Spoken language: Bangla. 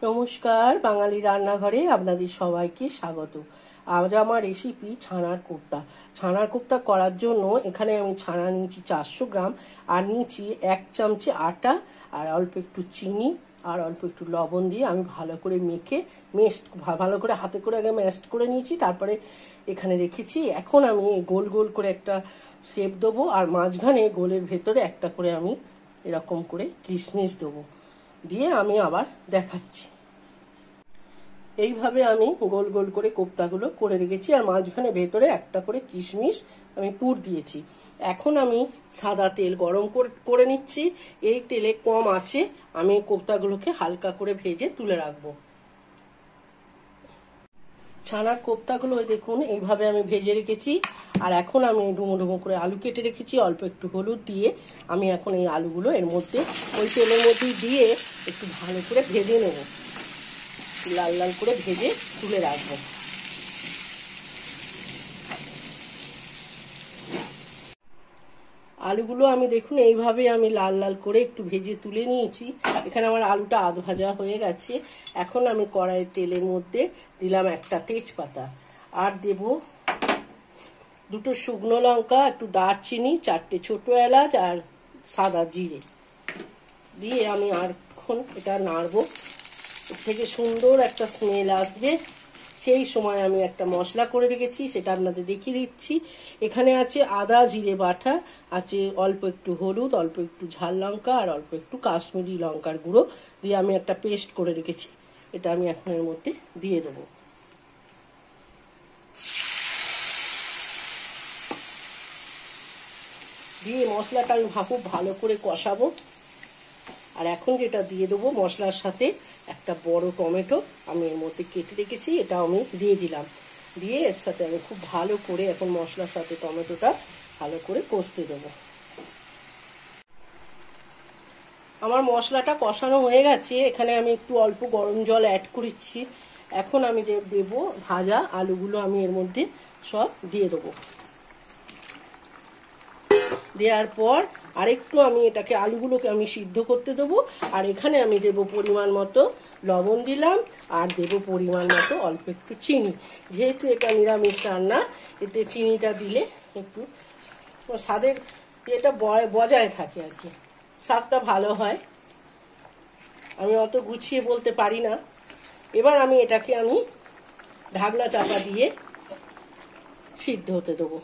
নমস্কার, বাঙালি রান্নাঘরে আপনাদের সবাইকে স্বাগত। আজ আমার রেসিপি ছানার কোপ্তা। ছানার কোপ্তা করার জন্য এখানে আমি ছানা নিয়েছি 400 গ্রাম, আর নিয়েছি 1 চামচে আটা, আর অল্প একটু চিনি আর অল্প একটু লবণ দিয়ে আমি ভালো করে মেখে ভালো করে হাতে করে আগে ম্যাশড করে নিয়েছি, তারপরে এখানে রেখেছি। এখন আমি গোল গোল করে একটা শেপ দেবো, আর মাঝখানে গোলের ভেতরে একটা করে আমি এরকম করে কিশমিশ দেবো, দিয়ে আমি আবার দেখাচ্ছি। এইভাবে আমি গোল গোল করে কোপ্তাগুলো করে রেখেছি, আর মাঝখানে ভেতরে একটা করে কিশমিশ আমি পুর দিয়েছি। এখন আমি সাদা তেল গরম করে নিচ্ছি। এই তেলে কম আছে আমি কোপ্তাগুলোকে হালকা করে ভেজে তুলে রাখবো। ছানার কোপ্তাগুলো দেখুন এইভাবে আমি ভেজে রেখেছি। আর এখন আমি ডুমো ডুমো করে আলু কেটে রেখেছি, অল্প একটু হলুদ দিয়ে আমি এখন এই আলুগুলো এর মধ্যে ওই তেলের মধ্যে দিয়ে একটু ভালো করে ভেজে নেব, লাল লাল করে ভেজে তুলে রাখবো। আলুগুলো আমি দেখুন এইভাবে আমি লাল লাল করে একটু ভেজে তুলে নিয়েছি। এখানে আমার আলুটা আধ ভাজা হয়ে গেছে। এখন আমি কড়াইয়ের তেলের মধ্যে দিলাম একটা তেজপাতা, আর দেব দুটো শুকনো লঙ্কা, একটু দারচিনি, 4টে ছোট এলাচ আর সাদা জিরে দিয়ে আমি আর এখন এটা নাড়বো। এর থেকে সুন্দর একটা স্মেল আসবে। সেই সময় আমি একটা মশলা করে রেখেছি, সেটা আপনাদের দেখিয়ে দিচ্ছি। এখানে আছে আদা জিরে বাটা, আছে অল্প একটু হলুদ, অল্প একটু ঝাল লঙ্কা আর অল্প একটু কাশ্মীরি লঙ্কার গুঁড়ো দিয়ে আমি একটা পেস্ট করে রেখেছি। এটা আমি এখন এর মধ্যে দিয়ে দেবো। দিয়ে মশলাটা আমি খুব ভালো করে কষাবো। আর এখন যেটা দিয়ে দেবো মশলার সাথে একটা বড় টমেটো আমি এর মধ্যে কেটে রেখেছি, এটা আমি দিয়ে দিলাম। দিয়ে এর সাথে আমি খুব ভালো করে এখন মশলার সাথে টমেটোটা ভালো করে কষতে দেবো। আমার মশলাটা কষানো হয়ে গেছে। এখানে আমি একটু অল্প গরম জল অ্যাড করেছি। এখন আমি দেবো ভাজা আলুগুলো, আমি এর মধ্যে সব দিয়ে দেবো। দেওয়ার পর আরেকটু আমি এটাকে আলুগুলোকে আমি সিদ্ধ করতে দেবো। আর এখানে আমি দেবো পরিমাণ মতো লবণ দিলাম, আর দেবো পরিমাণ মতো অল্প একটু চিনি। যেহেতু এটা নিরামিষ রান্না, এতে চিনিটা দিলে একটু স্বাদের এটা বজায় থাকে আর কি, স্বাদটা ভালো হয়। আমি অত গুছিয়ে বলতে পারি না। এবার আমি এটাকে ঢাকনা চাপা দিয়ে সিদ্ধ হতে দেবো।